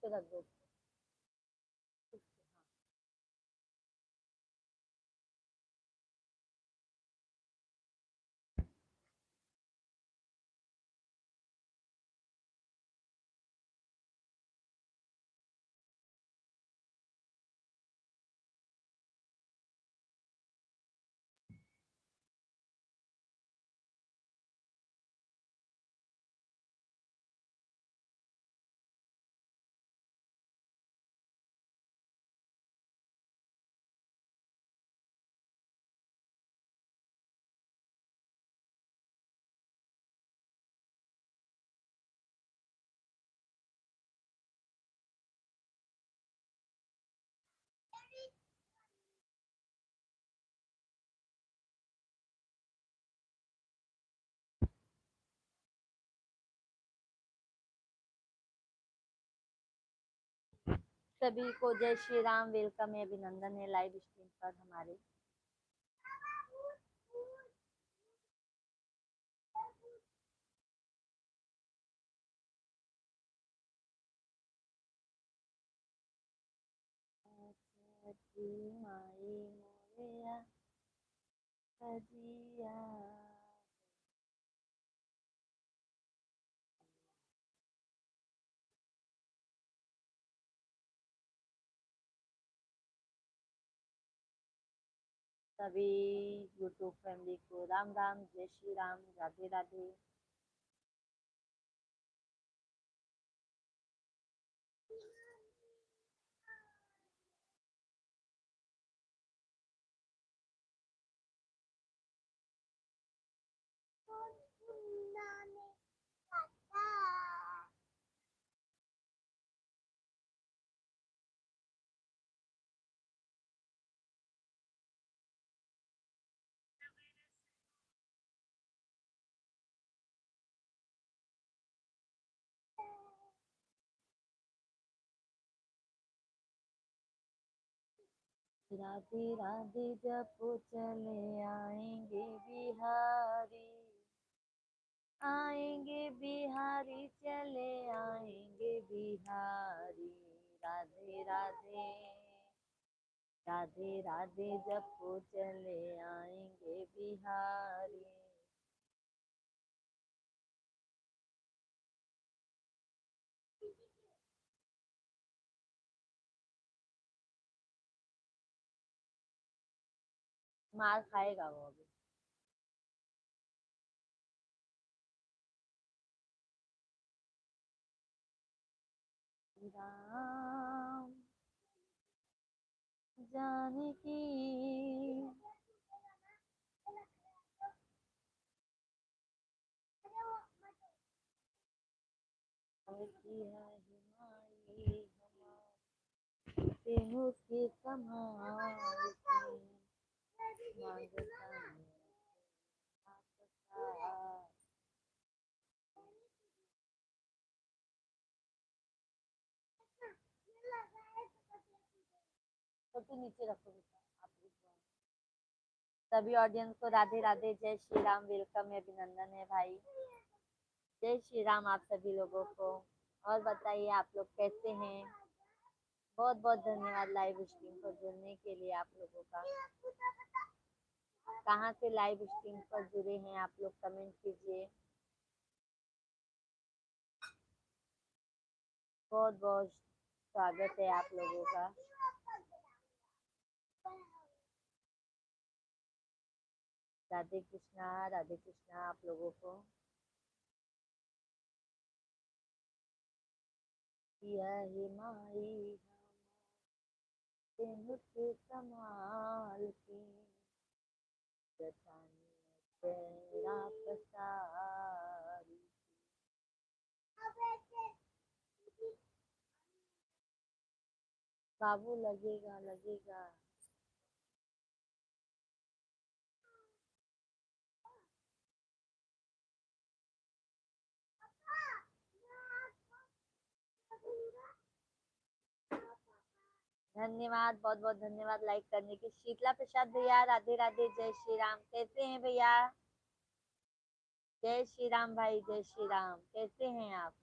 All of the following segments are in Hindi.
पे रख दो। सभी को जय श्री राम, वेलकम है, अभिनंदन है लाइव स्ट्रीम पर हमारे। माई मोरिया सजिया सभी यूट्यूब फैमिली को राम राम, जय श्री राम, राधे राधे। राधे राधे जप चले आएंगे बिहारी, आएंगे बिहारी, चले आएंगे बिहारी। राधे राधे राधे राधे जप चले आएंगे बिहारी। मार खाएगा वो अभी। राम जानकी की है हिमाई, तेनू के कमाल मांगता तो नीचे रखो बेटा, आप सभी ऑडियंस को राधे राधे, जय श्री राम, वेलकम है, अभिनंदन है भाई। जय श्री राम आप सभी लोगों को। और बताइए आप लोग कैसे हैं। बहुत बहुत धन्यवाद लाइव स्ट्रीम पर जुड़ने के लिए आप लोगों का। कहाँ से लाइव स्ट्रीम पर जुड़े हैं आप लोग, कमेंट कीजिए। बहुत बहुत स्वागत है आप लोगों का। राधे कृष्णा आप लोगों को। यही माई के कमाल की जतानी तेरा पसारी। बाबू लगेगा लगेगा। धन्यवाद, बहुत बहुत धन्यवाद लाइक करने की। शीतला प्रसाद भैया राधे राधे, जय श्री राम, कैसे हैं भैया। जय श्री राम भाई, जय श्री राम, कैसे हैं आप।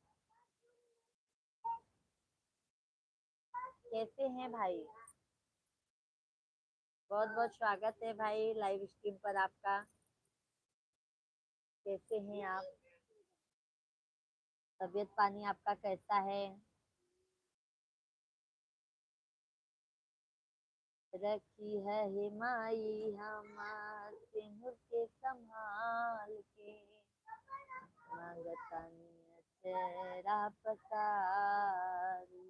कैसे हैं भाई? बहुत बहुत स्वागत है भाई लाइव स्ट्रीम पर आपका। कैसे हैं आप? तबीयत पानी आपका कैसा है? रखी है हिमाई हमार सिंदूर के संभाल के, मांगतानी तेरा पसारी।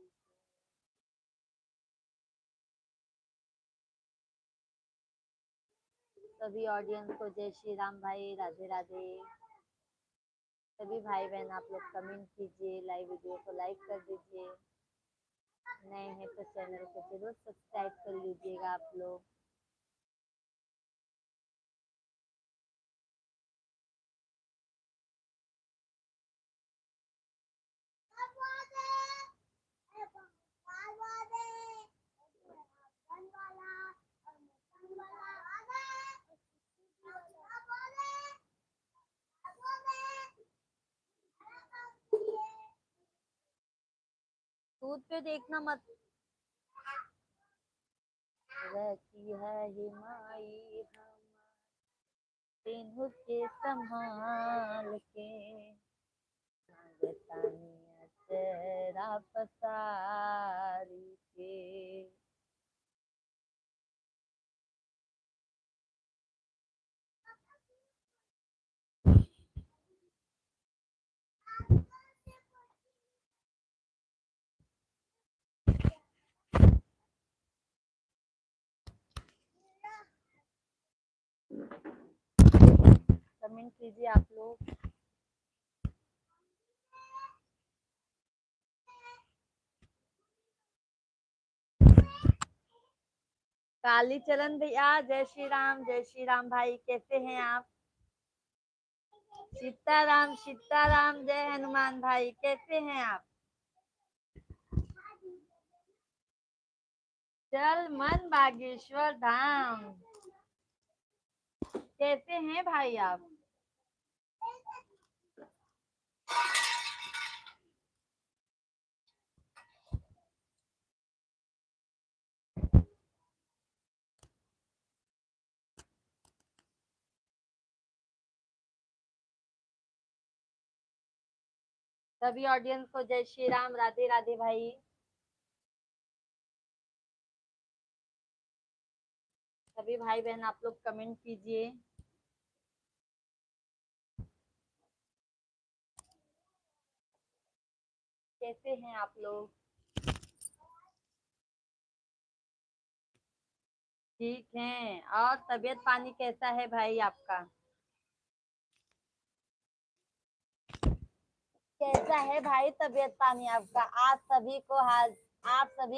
सभी ऑडियंस को जय श्री राम भाई, राधे राधे। सभी भाई बहन आप लोग कमेंट कीजिए, लाइव वीडियो को लाइक कर दीजिए। नए हैं तो चैनल को जरूर सब्सक्राइब कर लीजिएगा आप लोग। दूध पे देखना मत। रहती है हिमाई हमारे के संभाल के, मांगतानी तेरा पसारी के। कमेंट कीजिए आप लोग। कालीचरण भैया जय श्री राम भाई, कैसे हैं आप? सीताराम जय हनुमान भाई, कैसे हैं आप? चल मन बागेश्वर धाम, कैसे हैं भाई आप? सभी ऑडियंस को जय श्री राम, राधे राधे भाई। सभी भाई बहन आप लोग कमेंट कीजिए। कैसे हैं आप लोग? ठीक है। और तबीयत पानी कैसा है भाई आपका? कैसा है भाई तबीयत पानी आपका? आप सभी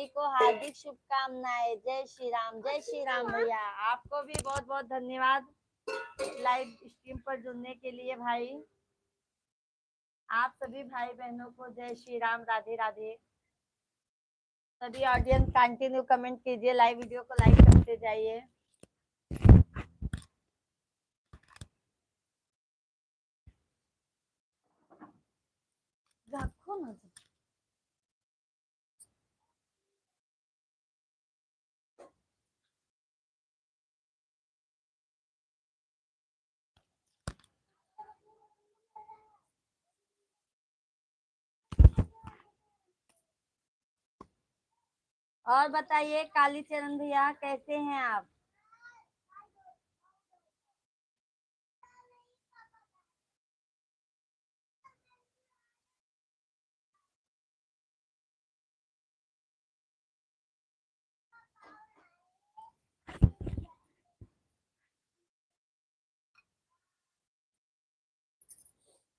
को हार्दिक शुभकामनाएं। जय श्री राम भैया। आपको भी बहुत बहुत धन्यवाद लाइव स्ट्रीम पर जुड़ने के लिए भाई। आप सभी भाई बहनों को जय श्री राम, राधे राधे। सभी ऑडियंस कंटिन्यू कमेंट कीजिए, लाइव वीडियो को लाइक करते जाइए। रखो ना। और बताइए कालीचरण भैया कैसे हैं आप?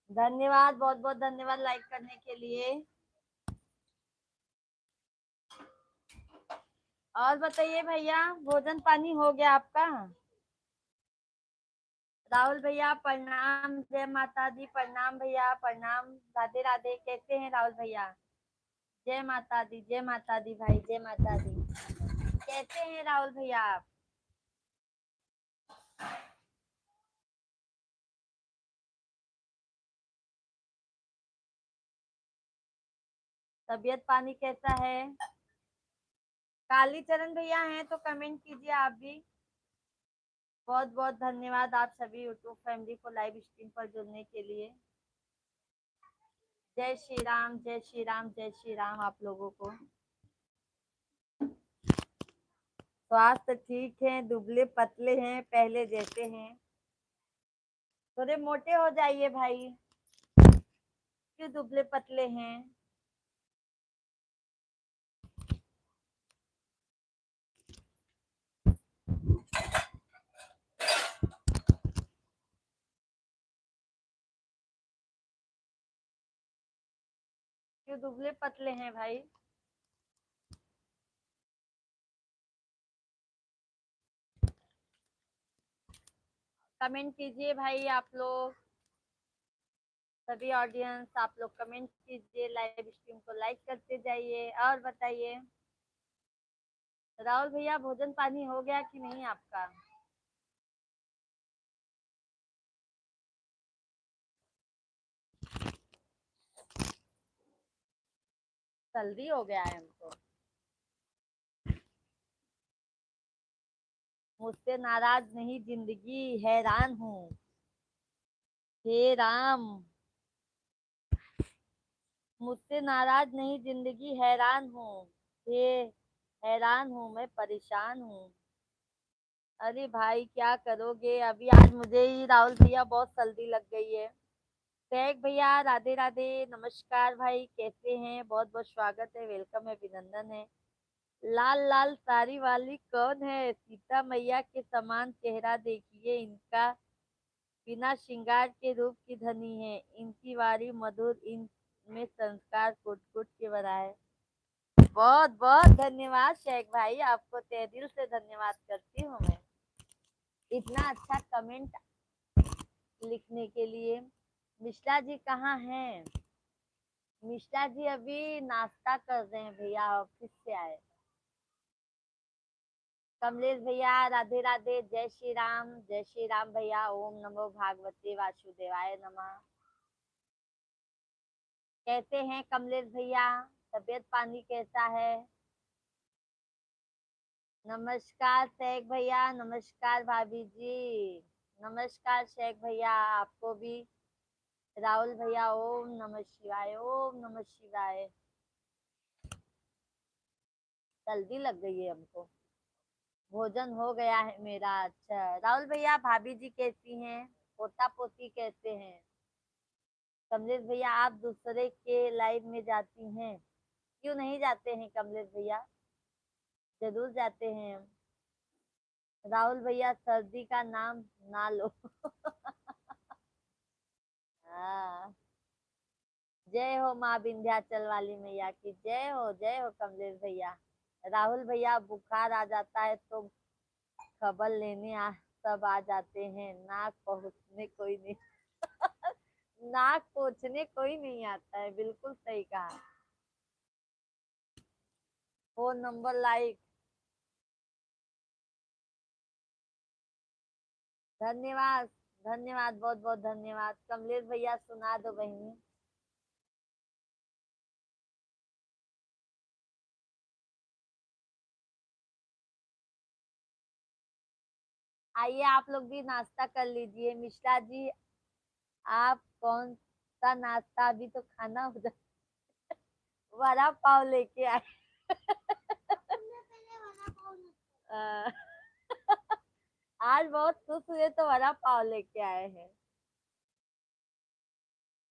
धन्यवाद, बहुत बहुत धन्यवाद लाइक करने के लिए। और बताइए भैया भोजन पानी हो गया आपका? राहुल भैया प्रणाम, जय माता दी। प्रणाम भैया, प्रणाम, राधे राधे। कैसे हैं राहुल भैया? जय माता दी भाई, जय माता दी। कैसे हैं राहुल भैया आप? तबीयत पानी कैसा है? कालीचरण भैया हैं तो कमेंट कीजिए आप भी। बहुत बहुत धन्यवाद आप सभी यूट्यूब फैमिली को लाइव स्ट्रीम पर जुड़ने के लिए। जय श्री राम, जय श्री राम, जय श्री राम आप लोगों को। स्वास्थ्य ठीक है, दुबले पतले हैं, पहले जैसे हैं। थोड़े मोटे हो जाइए भाई, क्यों दुबले पतले हैं। क्यों दुबले पतले हैं भाई। कमेंट कीजिए भाई आप लोग, सभी ऑडियंस आप लोग कमेंट कीजिए, लाइव स्ट्रीम को लाइक करते जाइए। और बताइए राहुल भैया, भोजन पानी हो गया कि नहीं आपका। जल्दी हो गया है हमको। मुझसे नाराज नहीं जिंदगी, हैरान हूँ। हे राम, मुझसे नाराज नहीं जिंदगी, हैरान हूँ। हे हैरान हूँ, मैं परेशान हूँ। अरे भाई क्या करोगे, अभी आज मुझे ही राहुल भैया बहुत सर्दी लग गई है। शेख भैया राधे राधे, नमस्कार भाई, कैसे हैं। बहुत बहुत स्वागत है, वेलकम है, अभिनंदन है। लाल लाल साड़ी वाली कौन है, सीता मैया के समान चेहरा देखिए इनका, बिना श्रृंगार के रूप की धनी है, इनकी वारी मधुर, इनमें संस्कार कुट कुट के भरा है। बहुत बहुत धन्यवाद शेख भाई, आपको तहे दिल से धन्यवाद करती हूँ मैं, इतना अच्छा कमेंट लिखने के लिए। मिश्रा जी कहाँ हैं। मिश्रा जी अभी नाश्ता कर रहे हैं भैया, ऑफिस से आए। कमलेश भैया राधे राधे, जय श्री राम, जय श्री राम भैया। ओम नमो भागवते वासुदेवाय नमः। कैसे हैं कमलेश भैया, तबीयत पानी कैसा है। नमस्कार शेख भैया, नमस्कार भाभी जी, नमस्कार शेख भैया आपको भी। राहुल भैया ओम नमः शिवाय, ओम नमः शिवाय। जल्दी लग गई है हमको। भोजन हो गया है मेरा। अच्छा राहुल भैया, भाभी जी कैसी हैं, पोता पोती कैसे हैं। कमलेश भैया आप दूसरे के लाइव में जाती हैं, क्यों नहीं जाते हैं कमलेश भैया, जरूर जाते हैं। राहुल भैया सर्दी का नाम ना लो। हाँ, जय हो माँ विंध्याचल वाली मैया की, जय हो, जय हो कमलेश भैया। राहुल भैया बुखार आ जाता है तो खबर लेने सब आ जाते हैं, नाक पहुंचने कोई नहीं। नाक पोछने कोई नहीं आता है, बिल्कुल सही कहा। फोन नंबर लाइक, धन्यवाद, धन्यवाद, बहुत बहुत धन्यवाद। कमलेश भैया सुना दो बहनी। आइए आप लोग भी नाश्ता कर लीजिए। मिश्रा जी आप कौन सा नाश्ता, अभी तो खाना हो जाए। वड़ा पाव लेके आए। अ, आज बहुत खुश हुए तो वड़ा पाव लेके आए हैं।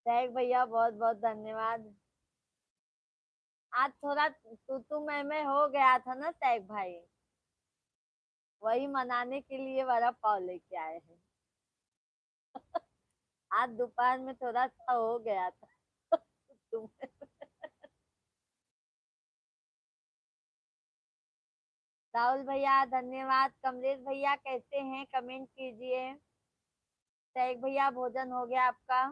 शेख भैया बहुत बहुत धन्यवाद। आज थोड़ा तू मैं हो गया था ना शेख भाई, वही मनाने के लिए वड़ा पाव लेके आए हैं। आज दोपहर में थोड़ा सा हो गया था। तुम राहुल भैया धन्यवाद। कमलेश भैया कैसे हैं, कमेंट कीजिए। शेख भैया भोजन हो गया आपका।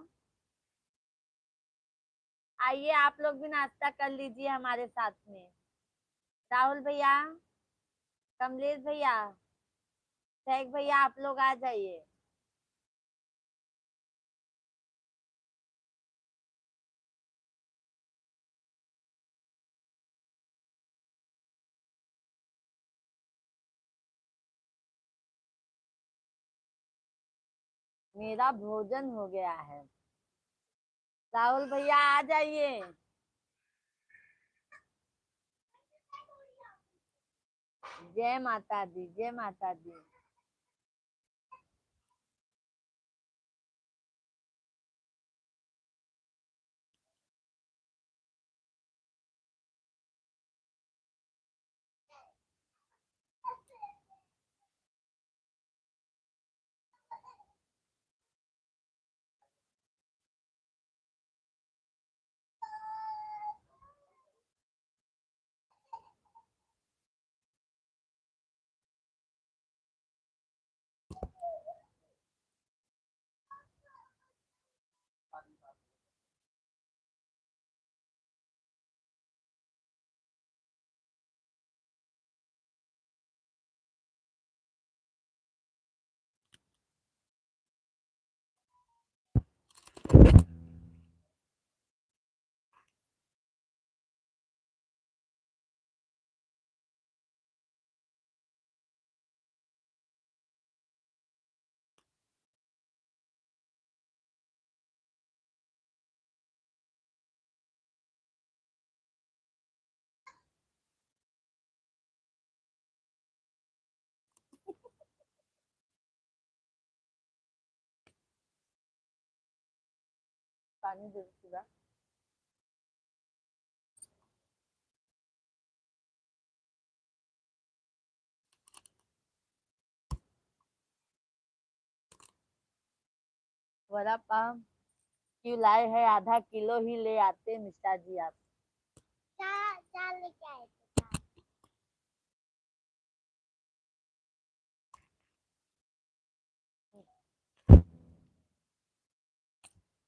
आइए आप लोग भी नाश्ता कर लीजिए हमारे साथ में। राहुल भैया, कमलेश भैया, शेख भैया आप लोग आ जाइए। मेरा भोजन हो गया है। राहुल भैया आ जाइए। जय माता दी, जय माता दी। पानी दे दो। वड़ा पाव क्यों लाए हैं? आधा किलो ही ले आते मिश्रा जी आप। चार चार लेके आए थे।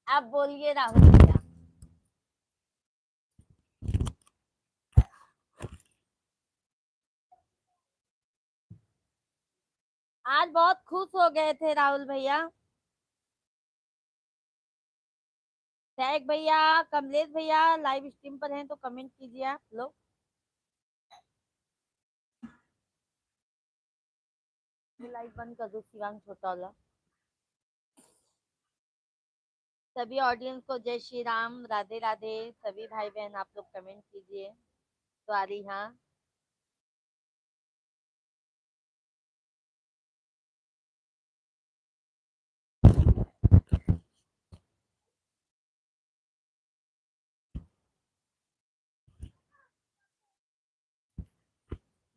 आप बोलिए राहुल भैया। आज बहुत खुश हो गए थे राहुल भैया। सैक भैया, कमलेश भैया लाइव स्ट्रीम पर हैं तो कमेंट कीजिए आप लोग। लाइव बंद कर दो शिवांग छोटा वाला। सभी ऑडियंस को जय श्री राम, राधे राधे। सभी भाई बहन आप लोग कमेंट कीजिए। सॉरी हाँ।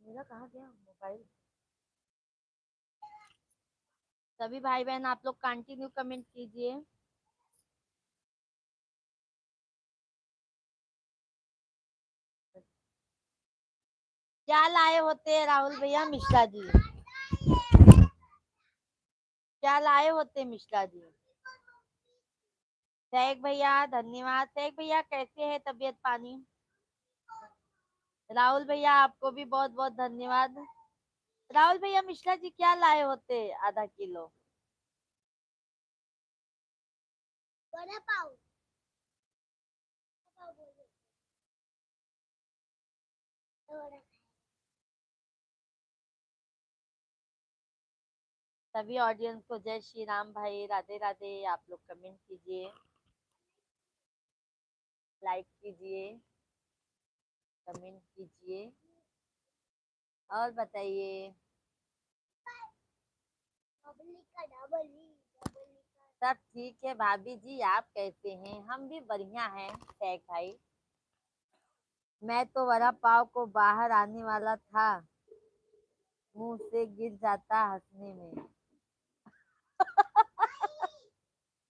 मेरा कहाँ गया मोबाइल? सभी भाई बहन आप लोग कंटिन्यू कमेंट कीजिए। क्या लाए होते राहुल भैया मिश्रा जी? क्या लाए होते मिश्रा जी? सैक भैया धन्यवाद। सैक भैया कैसे है तबीयत पानी? राहुल भैया आपको भी बहुत बहुत धन्यवाद। राहुल भैया मिश्रा जी क्या लाए होते आधा किलो? वड़ा पाव। सभी ऑडियंस को जय श्री राम भाई, राधे राधे। आप लोग कमेंट कीजिए, लाइक कीजिए, कमेंट कीजिए और बताइए। सब ठीक है भाभी जी, आप कैसे हैं? हम भी बढ़िया हैं सैक भाई। मैं तो वड़ा पाव को बाहर आने वाला था, मुंह से गिर जाता हंसने में।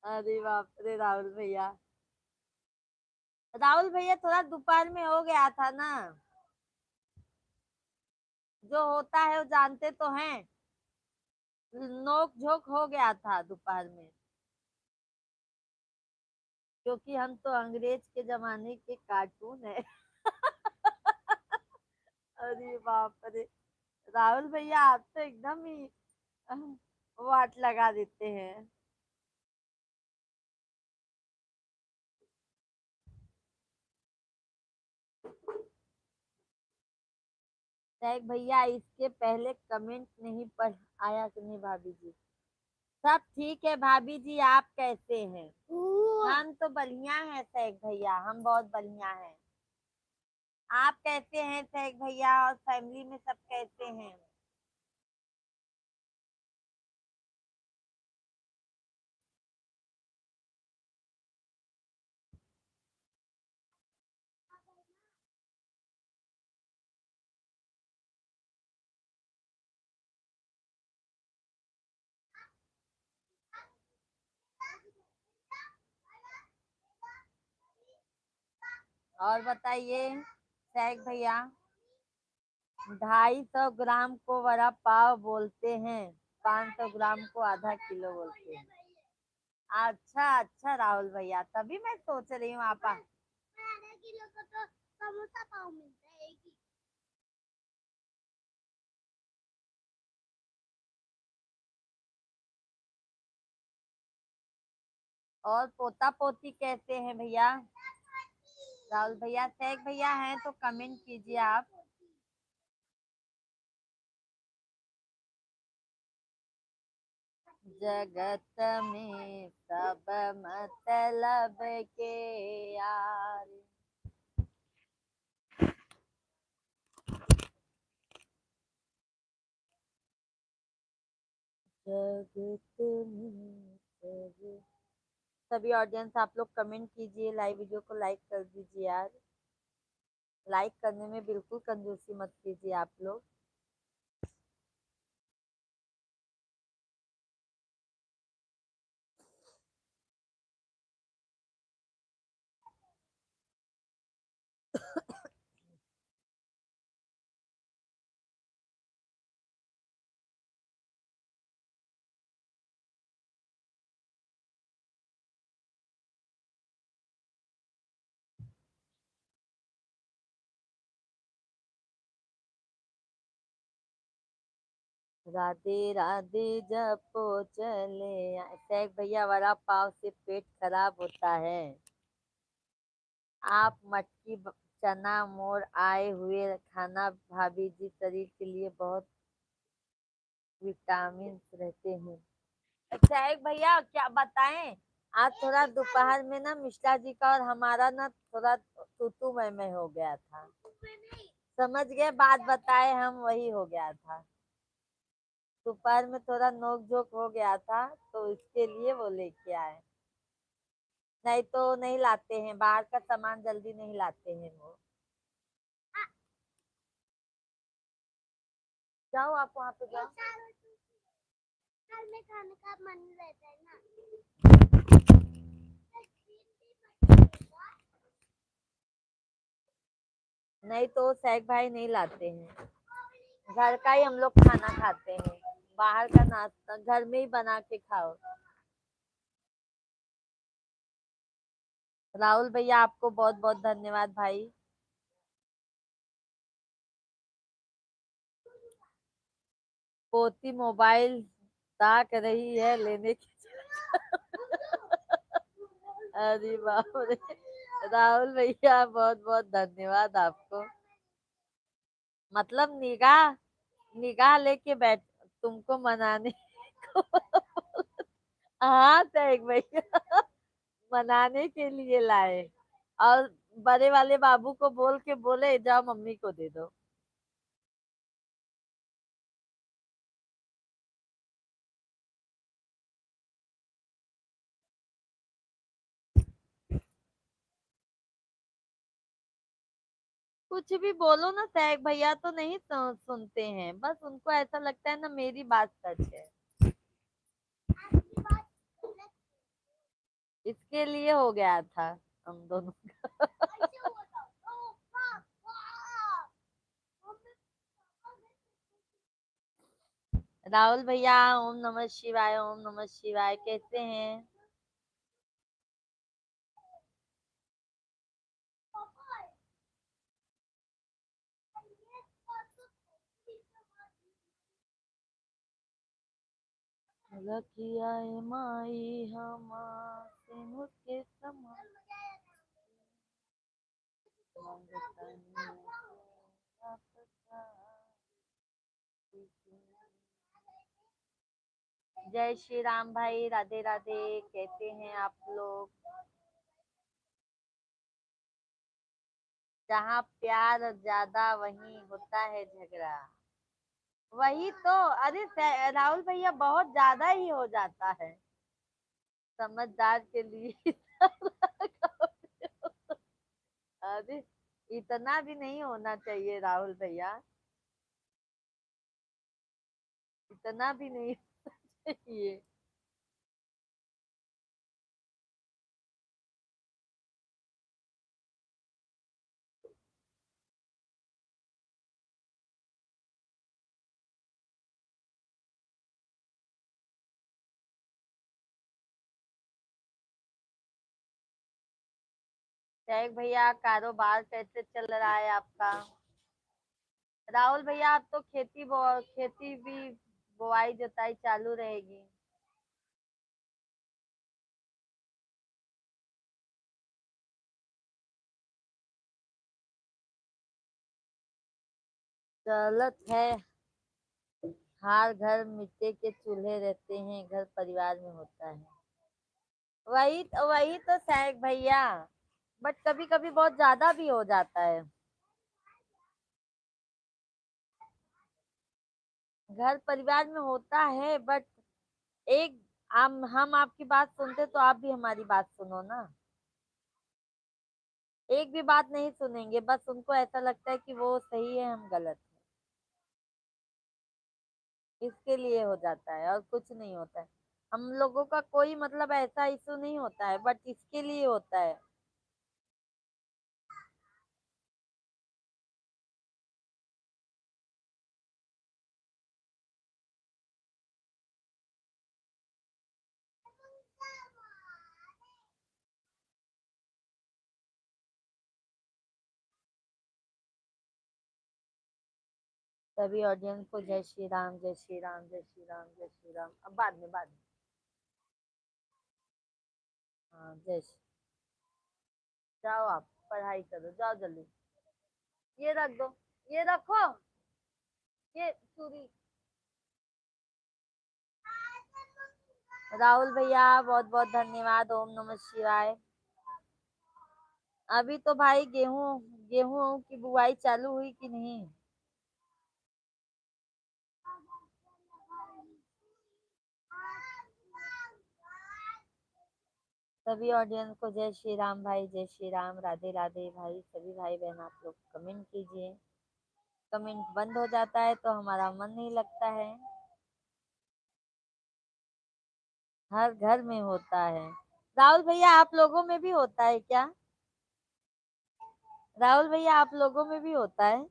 अरे बाप रे राहुल भैया। राहुल भैया थोड़ा दोपहर में हो गया था ना, जो होता है वो जानते तो हैं। नोक झोंक हो गया था दोपहर में, क्योंकि हम तो अंग्रेज के जमाने के कार्टून है। अरे बाप रे राहुल भैया, आप तो एकदम ही वाट लगा देते हैं। सैक भैया इसके पहले कमेंट नहीं पढ़ आया कि नहीं भाभी जी? सब ठीक है भाभी जी, आप कैसे हैं? हम तो बढ़िया हैं सैक भैया, हम बहुत बढ़िया हैं। आप कैसे हैं सैक भैया, और फैमिली में सब कैसे हैं? और बताइए सैक भैया। 250 ग्राम को वड़ा पाव बोलते हैं, 500 ग्राम को आधा किलो बोलते हैं। अच्छा अच्छा राहुल भैया, तभी मैं सोच रही हूँ आप आधा किलो को तो समोसा पाव मिलता है एक ही। और पोता पोती कैसे हैं भैया? राहुल भैया, सैक भैया हैं तो कमेंट कीजिए आप। जगत में सब मतलब के यार। जगत में सब, सभी ऑडियंस आप लोग कमेंट कीजिए, लाइव वीडियो को लाइक कर दीजिए यार। लाइक करने में बिल्कुल कंजूसी मत कीजिए आप लोग। राधे राधे जपो चले सैक भैया, वड़ा पाव से पेट खराब होता है। आप मटकी चना मोड़ आए हुए खाना भाभी जी, शरीर के लिए बहुत विटामिन रहते हैं। अच्छा एक भैया क्या बताएं, आज थोड़ा दोपहर में ना मिश्रा जी का और हमारा ना थोड़ा तू मैं हो गया था। समझ गए बात, बताए हम, वही हो गया था। दोपहर में थोड़ा नोक झोंक हो गया था, तो इसके लिए वो लेके आए। नहीं तो नहीं लाते हैं, बाहर का सामान जल्दी नहीं लाते हैं वो। जाओ आप वहाँ पे जाओ। घर में खाने का मन रहता है ना। नहीं तो सैक भाई नहीं लाते हैं, घर का ही हम लोग खाना खाते हैं। बाहर का नाश्ता घर में ही बना के खाओ। राहुल भैया आपको बहुत बहुत धन्यवाद भाई। पोती मोबाइल ताक रही है लेने की। अरे बाप रे, राहुल भैया बहुत बहुत धन्यवाद आपको। मतलब निगाह निगाह लेके बैठ तुमको मनाने को। हाँ सैक भैया, मनाने के लिए लाए। और बड़े वाले बाबू को बोल के बोले जाओ मम्मी को दे दो। कुछ भी बोलो ना सैक भैया तो नहीं सुनते हैं, बस उनको ऐसा लगता है ना मेरी बात सच है। इसके लिए हो गया था हम दोनों का। राहुल भैया, ओम नमः शिवाय, ओम नमः शिवाय, कैसे हैं? रखिया है माई हमारे मुझके समान जय श्री राम भाई, राधे राधे। कैसे हैं आप लोग? जहाँ प्यार ज्यादा वहीं होता है झगड़ा। वही तो। अरे राहुल भैया बहुत ज्यादा ही हो जाता है। समझदार के लिए अरे इतना भी नहीं होना चाहिए राहुल भैया। इतना भी नहीं होना चाहिए। शेख भैया कारोबार कैसे चल रहा है आपका? राहुल भैया आप तो खेती भी बुआई जुताई चालू रहेगी। गलत है। हर घर मिट्टी के चूल्हे रहते हैं, घर परिवार में होता है। वही तो शेख भैया। बट कभी कभी बहुत ज्यादा भी हो जाता है। घर परिवार में होता है बट एक हम आपकी बात सुनते तो आप भी हमारी बात सुनो ना। एक भी बात नहीं सुनेंगे, बस उनको ऐसा लगता है कि वो सही है हम गलत है, इसके लिए हो जाता है और कुछ नहीं होता है। हम लोगों का कोई मतलब ऐसा इशू नहीं होता है बट इसके लिए होता है। सभी ऑडियंस को जय श्री राम, जय श्री राम, जय श्री राम, जय श्री राम। अब बाद में हाँ जय श्री। जाओ आप पढ़ाई करो, जाओ जल्दी। ये रख दो, ये रखो, ये चूड़ी। राहुल भैया बहुत बहुत धन्यवाद। ओम नमः शिवाय। अभी तो भाई गेहूं गेहूं की बुआई चालू हुई कि नहीं? सभी ऑडियंस को जय श्री राम भाई, जय श्री राम, राधे राधे भाई। सभी भाई बहन आप लोग कमेंट कीजिए। कमेंट बंद हो जाता है तो हमारा मन नहीं लगता है। हर घर में होता है। राहुल भैया आप लोगों में भी होता है क्या? राहुल भैया आप लोगों में भी होता है?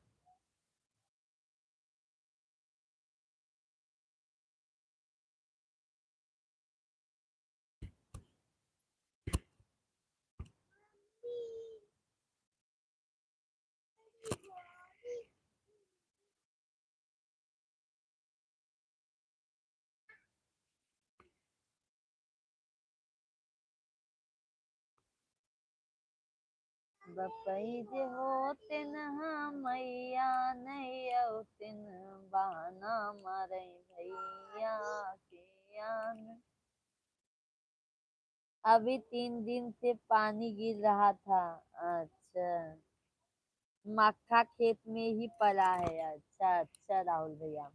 बपई जे होते न मैया नहीं औतिन बहाना मारे भैया के आन। अभी 3 दिन से पानी गिर रहा था। अच्छा। मक्का खेत में ही पड़ा है। अच्छा अच्छा राहुल भैया।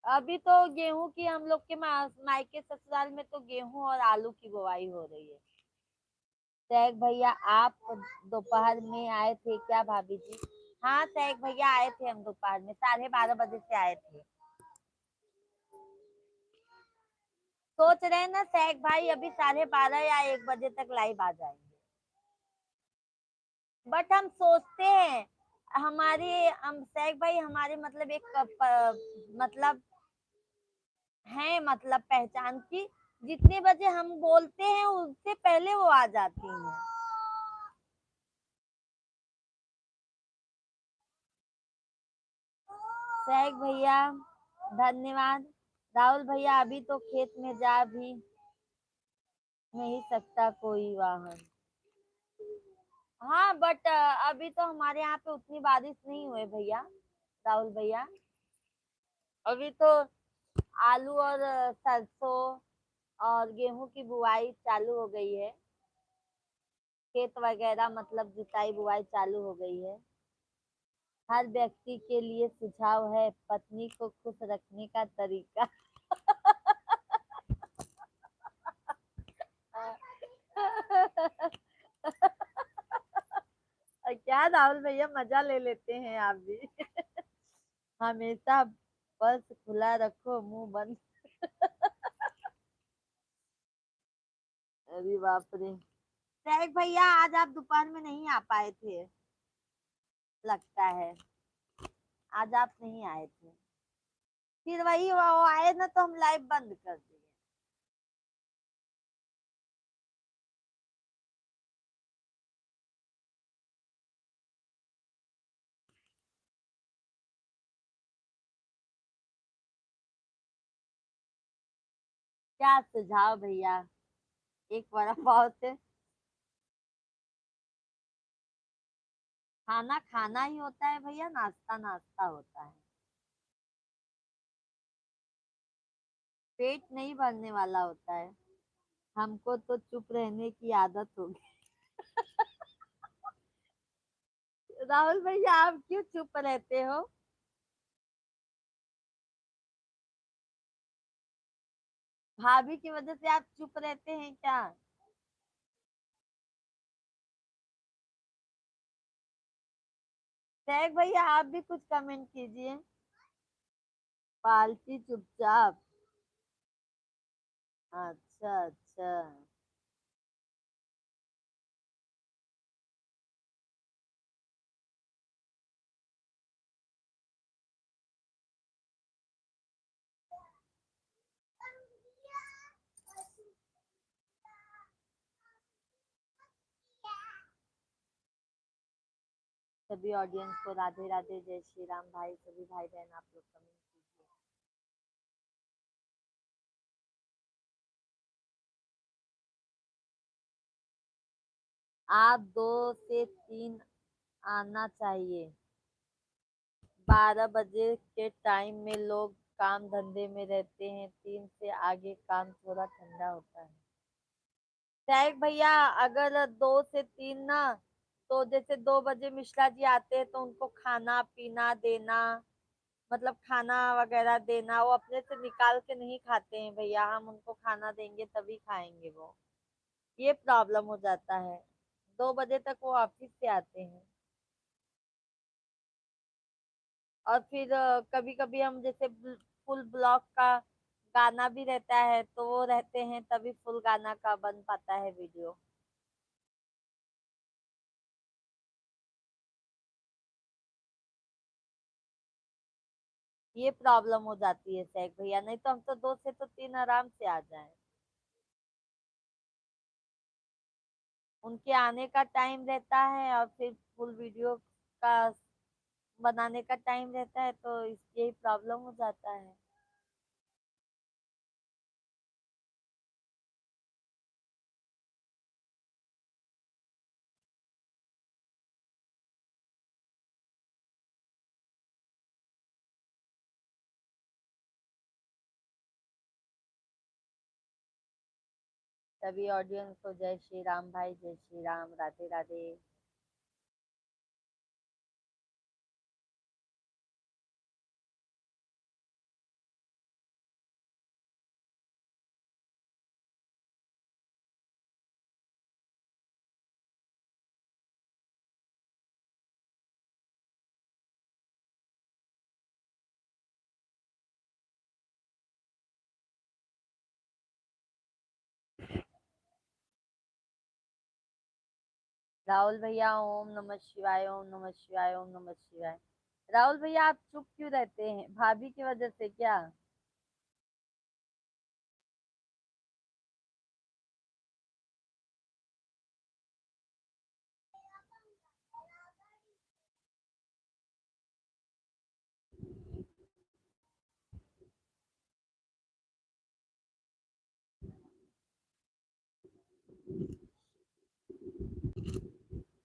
अभी तो गेहूं की हम लोग के मायके ससुराल में तो गेहूं और आलू की बुवाई हो रही है। शेख भैया आप दोपहर में आए थे क्या भाभी जी? हाँ शेख भैया आए थे, हम दोपहर में 12:30 बजे से आए थे। सोच रहे हैं ना शेख भाई अभी 12:30 या 1 बजे तक लाइव आ जाएंगे। बट हम सोचते हैं हमारे हम शेख भाई हमारे मतलब मतलब है मतलब पहचान की। जितने बजे हम बोलते हैं उससे पहले वो आ जाती हैं। शेख भैया धन्यवाद। राहुल भैया अभी तो खेत में जा भी नहीं सकता कोई वाहन। हाँ बट अभी तो हमारे यहाँ पे उतनी बारिश नहीं हुई भैया। राहुल भैया अभी तो आलू और सरसों और गेहूं की बुआई चालू हो गई है। खेत वगैरह मतलब जुताई बुआई चालू हो गई है। हर व्यक्ति के लिए सुझाव है पत्नी को खुश रखने का तरीका। क्या राहुल भैया मजा ले लेते हैं आप भी। हमेशा बस खुला रखो मुंह बंद। अरे बाप रे। शेख भैया आज आप दोपहर में नहीं आ पाए थे लगता है। आज आप नहीं आए थे। फिर वही वो आए ना तो हम लाइव बंद कर दिए। क्या सुझाव भैया। एक वड़ा पाव से खाना खाना ही होता है भैया, नाश्ता नाश्ता होता है। पेट नहीं भरने वाला होता है। हमको तो चुप रहने की आदत हो गई। राहुल भैया आप क्यों चुप रहते हो। भाभी की वजह से आप चुप रहते हैं क्या। शेख भैया आप भी कुछ कमेंट कीजिए। पालती चुपचाप। अच्छा अच्छा। सभी ऑडियंस को राधे राधे, जय श्री राम भाई, सभी भाई बहन आप लोग कमेंट कीजिए। आप 2 से 3 आना चाहिए। 12 बजे के टाइम में लोग काम धंधे में रहते हैं, 3 से आगे काम थोड़ा ठंडा होता है। शायद भैया अगर 2 से 3 ना, तो जैसे 2 बजे मिश्रा जी आते हैं तो उनको खाना पीना देना, मतलब खाना वगैरह देना, वो अपने से निकाल के नहीं खाते हैं भैया, हम उनको खाना देंगे तभी खाएंगे वो। ये प्रॉब्लम हो जाता है। 2 बजे तक वो ऑफिस से आते हैं। और फिर कभी कभी हम जैसे फुल ब्लॉक का गाना भी रहता है तो वो रहते हैं, तभी फुल गाना का बन पाता है वीडियो। ये प्रॉब्लम हो जाती है सैक भैया, नहीं तो हम तो 2 से 3 आराम से आ जाएं। उनके आने का टाइम रहता है और फिर फुल वीडियो का बनाने का टाइम रहता है, तो यही प्रॉब्लम हो जाता है। सभी ऑडियंस को जय श्री राम भाई, जय श्री राम, राधे राधे। राहुल भैया ओम नमः शिवाय, ओम नमः शिवाय, ओम नमः शिवाय। राहुल भैया आप चुप क्यों रहते हैं, भाभी की वजह से क्या।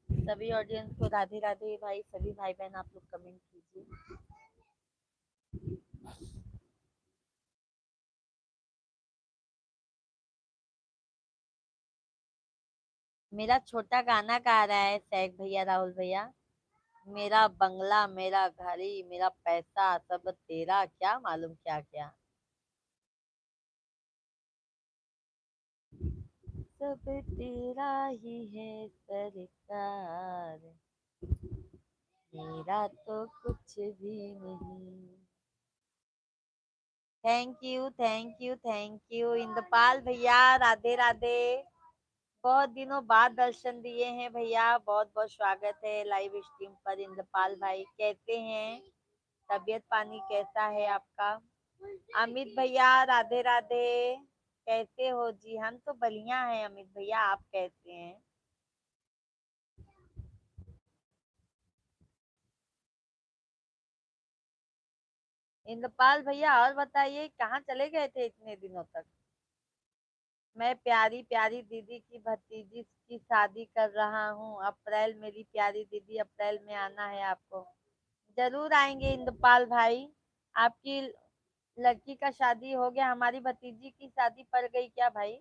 सभी ऑडियंस को राधे राधे भाई, सभी भाई बहन आप लोग कमेंट कीजिए। मेरा छोटा गाना गा रहा है सैग भैया, राहुल भैया। मेरा बंगला, मेरा घड़ी, मेरा पैसा सब तेरा, क्या मालूम क्या क्या। सब तेरा ही है सरकार, मेरा तो कुछ भी नहीं। Thank you, thank you, thank you Indrapal भैया, राधे राधे। बहुत दिनों बाद दर्शन दिए हैं भैया, बहुत बहुत स्वागत है लाइव स्ट्रीम पर। इंद्रपाल भाई कैसे हैं, तबीयत पानी कैसा है आपका? अमित भैया राधे राधे, कैसे हो जी? हम तो बढ़िया हैं अमित भैया, आप कैसे हैं? इंद्रपाल भैया और बताइए, कहाँ चले गए थे इतने दिनों तक? मैं प्यारी प्यारी दीदी की भतीजी की शादी कर रहा हूँ अप्रैल, मेरी प्यारी दीदी, अप्रैल में आना है आपको। जरूर आएंगे इंद्रपाल भाई। आपकी लड़की का शादी हो गया, हमारी भतीजी की शादी पड़ गई क्या भाई?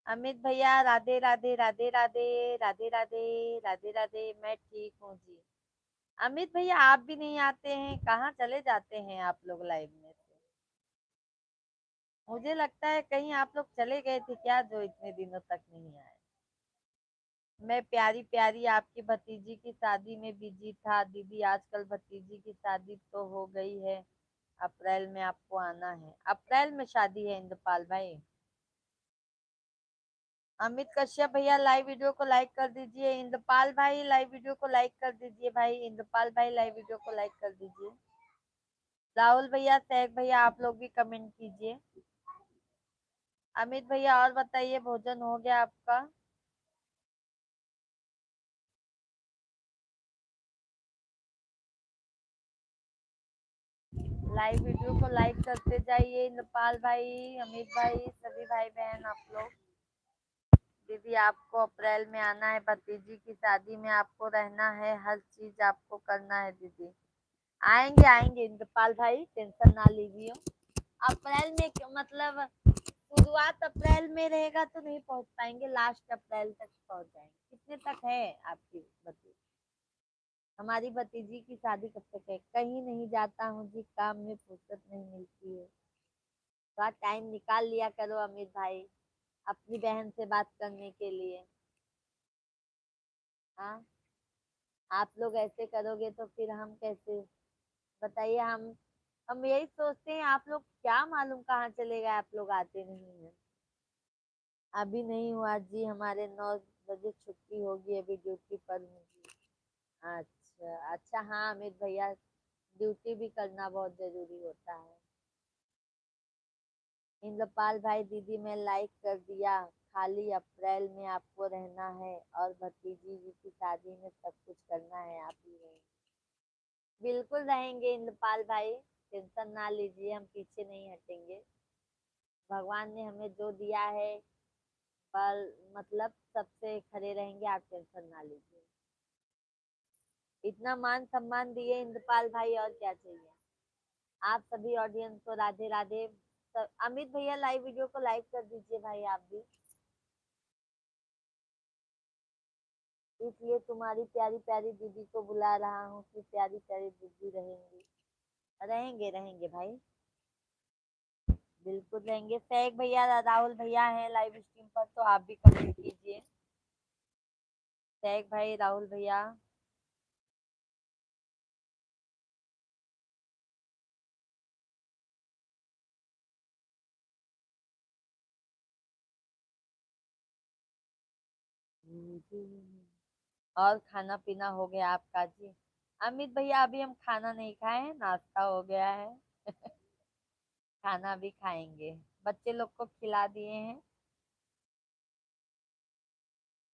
अमित भैया राधे राधे, राधे राधे, राधे राधे, राधे राधे, मैं ठीक हूँ जी। अमित भैया आप भी नहीं आते हैं, कहाँ चले जाते हैं आप लोग लाइव में से? मुझे लगता है कहीं आप लोग चले गए थे क्या, जो इतने दिनों तक नहीं आए। मैं प्यारी प्यारी आपकी भतीजी की शादी में बिजी था दीदी, आजकल भतीजी की शादी तो हो गई है, अप्रैल में आपको आना है। अप्रैल में शादी है इंद्रपाल भाई। अमित कश्यप भैया लाइव वीडियो को लाइक कर दीजिए, इंद्रपाल भाई लाइव वीडियो को लाइक कर दीजिए भाई, इंद्रपाल भाई लाइव वीडियो को लाइक कर दीजिए। राहुल भैया, सैग भैया आप लोग भी कमेंट कीजिए। अमित भैया और बताइए, भोजन हो गया आपका? लाइव वीडियो को लाइक करते जाइए इंद्रपाल भाई, अमित भाई, सभी भाई बहन आप लोग। दीदी आपको अप्रैल में आना है, भतीजी की शादी में आपको रहना है, हर चीज आपको करना है दीदी। आएंगे आएंगे इंद्रपाल भाई, टेंशन ना लीजिए। अप्रैल में मतलब शुरुआत अप्रैल में रहेगा तो नहीं पहुंच पाएंगे, लास्ट अप्रैल तक पहुंच जाएंगे। कितने तक है आपकी भतीजी? हमारी भतीजी की शादी कब तक है? कहीं नहीं जाता हूँ जी, काम में फुर्सत नहीं मिलती है। थोड़ा टाइम निकाल लिया करो अमित भाई, अपनी बहन से बात करने के लिए। हाँ, आप लोग ऐसे करोगे तो फिर हम कैसे, बताइए। हम यही सोचते हैं, आप लोग क्या मालूम कहाँ चले गए, आप लोग आते नहीं हैं। अभी नहीं हुआ जी, हमारे 9 बजे छुट्टी होगी, अभी ड्यूटी पर हूँ जी। अच्छा अच्छा, हाँ अमित भैया, ड्यूटी भी करना बहुत जरूरी होता है। इंद्रपाल भाई दीदी मैं लाइक कर दिया, खाली अप्रैल में आपको रहना है और भतीजी जी की शादी में सब कुछ करना है, आप ही रहेंगे। बिल्कुल रहेंगे इंद्रपाल भाई, टेंशन ना लीजिए, हम पीछे नहीं हटेंगे। भगवान ने हमें जो दिया है, पर मतलब सबसे खड़े रहेंगे, आप टेंशन ना लीजिए। इतना मान सम्मान दिए इंद्रपाल भाई, और क्या चाहिए। आप सभी ऑडियंस को राधे राधे। अमित भैया लाइव वीडियो को लाइक कर दीजिए भाई आप भी। इसलिए तुम्हारी प्यारी प्यारी दीदी को बुला रहा हूँ कि प्यारी प्यारी दीदी रहेंगी। रहेंगे रहेंगे भाई, बिल्कुल रहेंगे। सैग भैया राहुल भैया हैं लाइव स्ट्रीम पर, तो आप भी कमेंट कीजिए। सैग भाई, राहुल भैया। और खाना पीना हो गया आपका जी? अमित भैया अभी हम खाना नहीं खाए हैं, नाश्ता हो गया है। खाना भी खाएंगे, बच्चे लोग को खिला दिए हैं।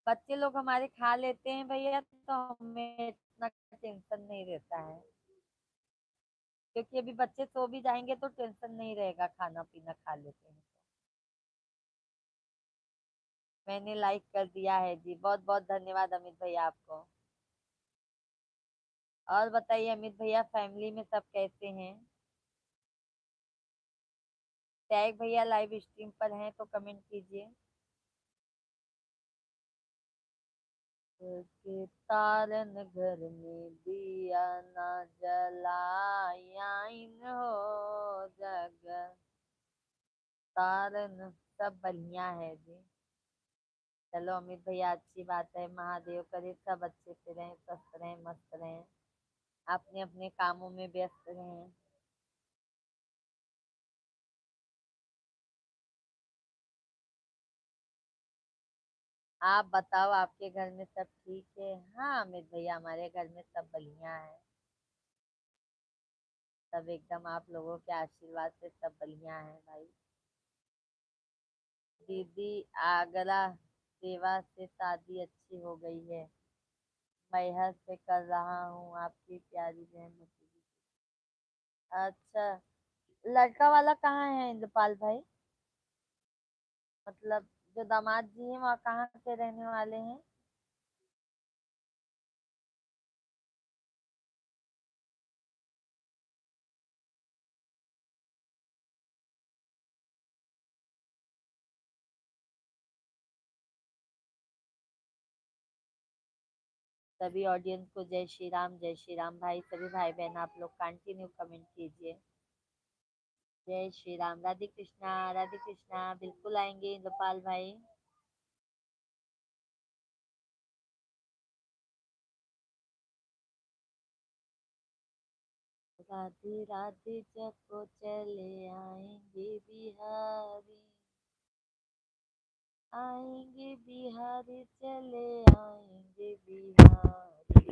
बच्चे लोग हमारे खा लेते हैं भैया, तो हमें इतना टेंशन नहीं रहता है, क्योंकि अभी बच्चे सो भी जाएंगे तो टेंशन नहीं रहेगा, खाना पीना खा लेते हैं। मैंने लाइक कर दिया है जी, बहुत बहुत धन्यवाद अमित भैया आपको। और बताइए अमित भैया, फैमिली में सब कैसे हैं? टैग भैया लाइव स्ट्रीम पर हैं तो कमेंट कीजिए। के तारन घर में दिया ना जलाया इन हो जग तारन। सब बढ़िया है जी। चलो अमित भैया, अच्छी बात है। महादेव करे सब अच्छे से रहें, स्वस्थ रहें, मस्त रहें, अपने अपने कामों में व्यस्त रहें। आप बताओ, आपके घर में सब ठीक है? हाँ अमित भैया, हमारे घर में सब बढ़िया है। सब एकदम आप लोगों के आशीर्वाद से सब बढ़िया है भाई। दीदी आगरा सेवा से शादी अच्छी हो गई है। मैहर से कर रहा हूँ, आपकी प्यारी बहन मुझे। अच्छा, लड़का वाला कहाँ है इंद्रपाल भाई? मतलब जो दामाद जी हैं वहाँ कहाँ के रहने वाले हैं? सभी ऑडियंस को जय श्री राम, जय श्री राम भाई। सभी भाई बहन आप लोग कंटिन्यू कमेंट कीजिए। जय श्री राम। राधे कृष्णा, राधे कृष्णा। बिल्कुल आएंगे इंद्रपाल भाई। राधे राधे जपो चले आएंगे बिहारी, आएंगे बिहारी चले आएंगे बिहारी।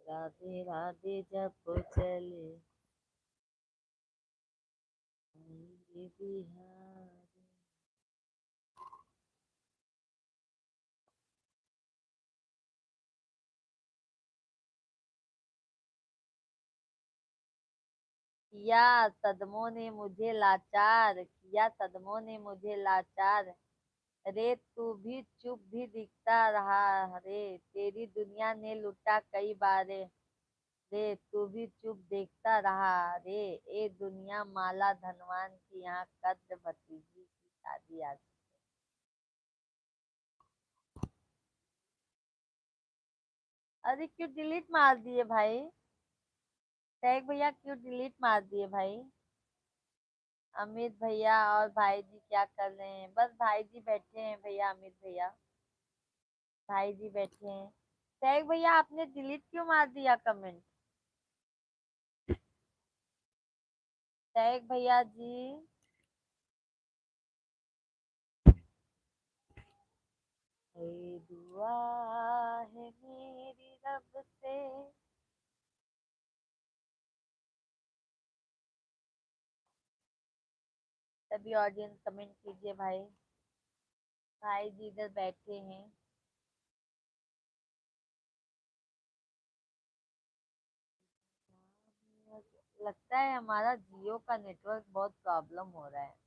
राधे राधे जपो चले आएंगे बिहारी। किया सदमों ने मुझे लाचार, किया सदमों ने मुझे लाचार। रे तू भी चुप भी दिखता रहा रे, तेरी दुनिया ने लुटा कई बारे। रे तू भी चुप देखता रहा रे, ए दुनिया माला धनवान की, यहाँ कद्र भतीजी की शादी आज। अरे क्यों डिलीट मार दिए भाई? टैग भैया क्यों डिलीट मार दिए भाई? अमित भैया और भाई जी क्या कर रहे हैं? बस भाई जी बैठे हैं भैया, अमित भैया भाई जी बैठे हैं। टैग भैया आपने डिलीट क्यों मार दिया कमेंट? टैग भैया जी। ये दुआ है मेरी रब से। सभी ऑडियंस कमेंट कीजिए भाई। भाई जी इधर बैठे हैं। लगता है हमारा जियो का नेटवर्क बहुत प्रॉब्लम हो रहा है।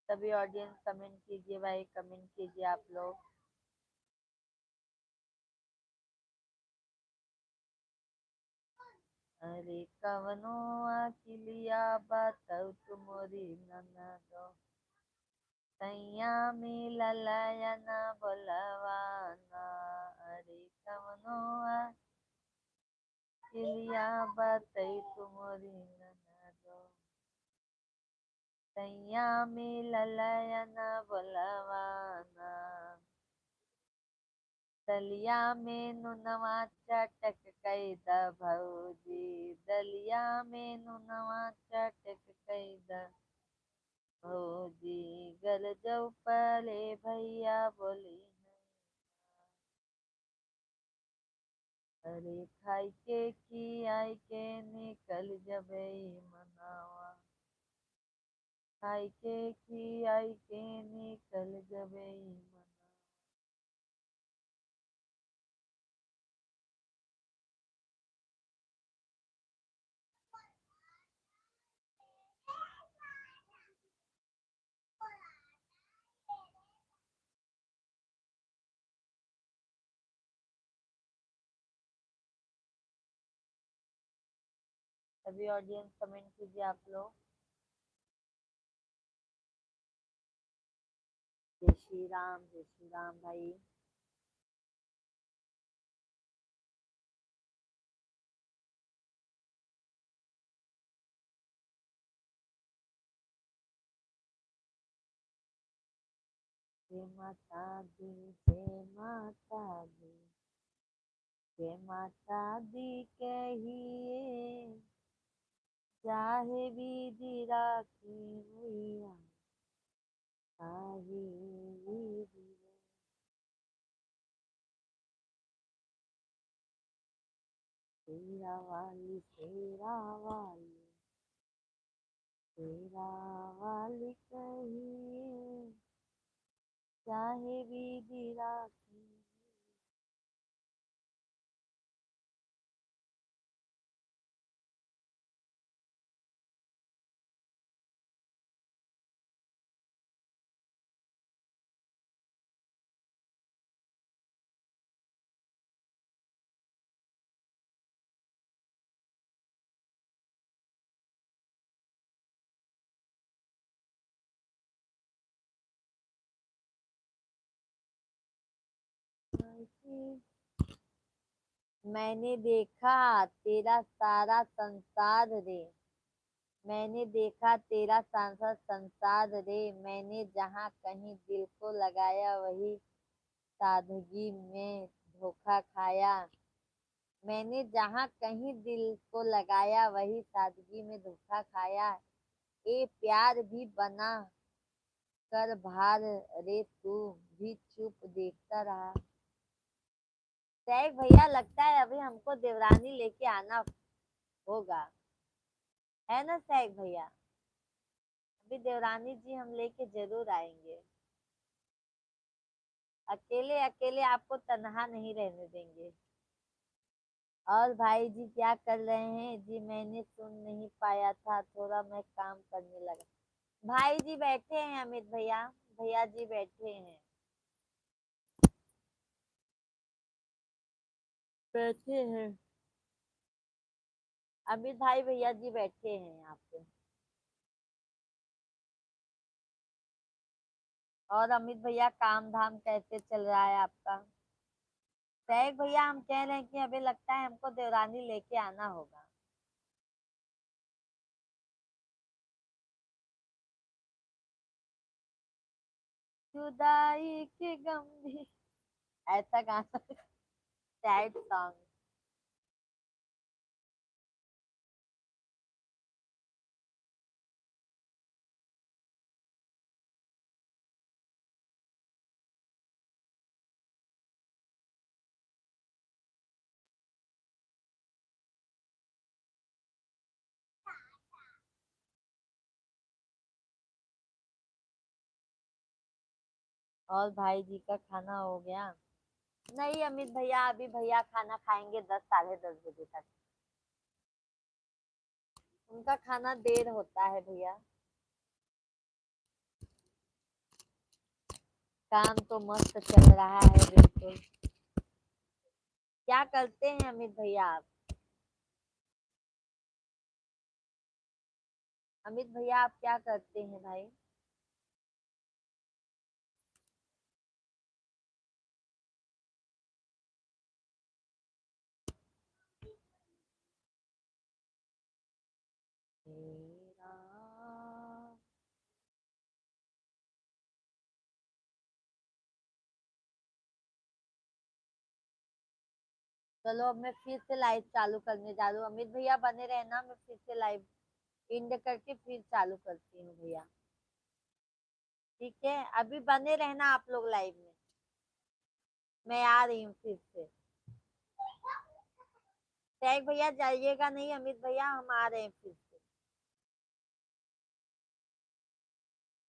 सभी ऑडियंस कमेंट कीजिए भाई, कमेंट कीजिए आप लोग। अरे कवनो अकिलिया बताऊ तुमोरी ननदो, सैया मिलल या ना बोलवाना। अरे कवनो अकिलिया बताई तुमोरी ननदो, सैया मिलल या ना बोलवाना। दलिया में नुनवा चटक कई द भौजी, दलिया में नुनवा चटक कई द भौजी। गल जऊ पले भैया बोली अरे खाई के की आई के निकल जबे मनावा, खाई के की आई के निकल जबे मनावा। सभी ऑडियंस कमेंट कीजिए आप लोग। जय श्री राम भाई। जय माता दी, जय माता दी, जय माता दी कहिए, चाहे विधि राखी हुई ताही विधि। शेरा वाली, शेरा वाली, शेरा वाली कहिए, चाहे विधि राखी। मैंने देखा तेरा सारा संसार रे, मैंने देखा तेरा सारा संसार रे, मैंने जहाँ कहीं दिल को लगाया वही सादगी में धोखा खाया। मैंने जहाँ कहीं दिल को लगाया वही सादगी में धोखा खाया। ए प्यार भी बना कर भार रे, तू भी चुप देखता रहा। सैफ भैया लगता है अभी हमको देवरानी लेके आना होगा, है ना सैफ भैया? अभी देवरानी जी हम लेके जरूर आएंगे। अकेले अकेले आपको तन्हा नहीं रहने देंगे। और भाई जी क्या कर रहे हैं जी? मैंने सुन नहीं पाया था, थोड़ा मैं काम करने लगा। भाई जी बैठे हैं, अमित भैया, भैया जी बैठे हैं, बैठे हैं। अमित भाई भैया जी बैठे हैं यहाँ पे। और अमित भैया काम धाम कैसे चल रहा है आपका? सैफ भैया हम कह रहे हैं कि अभी लगता है हमको देवरानी लेके आना होगा। जुदाई के गम भी, ऐसा गाना, सैड सॉन्ग। और भाई जी का खाना हो गया? नहीं अमित भैया, अभी भैया खाना खाएंगे 10 साढ़े 10 बजे तक। उनका खाना देर होता है भैया। काम तो मस्त चल रहा है बिल्कुल। क्या करते हैं अमित भैया आप? अमित भैया आप क्या करते हैं भाई? मेरा, चलो अब मैं फिर से लाइव चालू करने जा रही हूँ। अमित भैया बने रहना, मैं फिर से लाइव एंड करके फिर चालू करती हूँ भैया। ठीक है, अभी बने रहना आप लोग लाइव में, मैं आ रही हूँ फिर से। टैग भैया जाइएगा नहीं, अमित भैया हम आ रहे हैं फिर।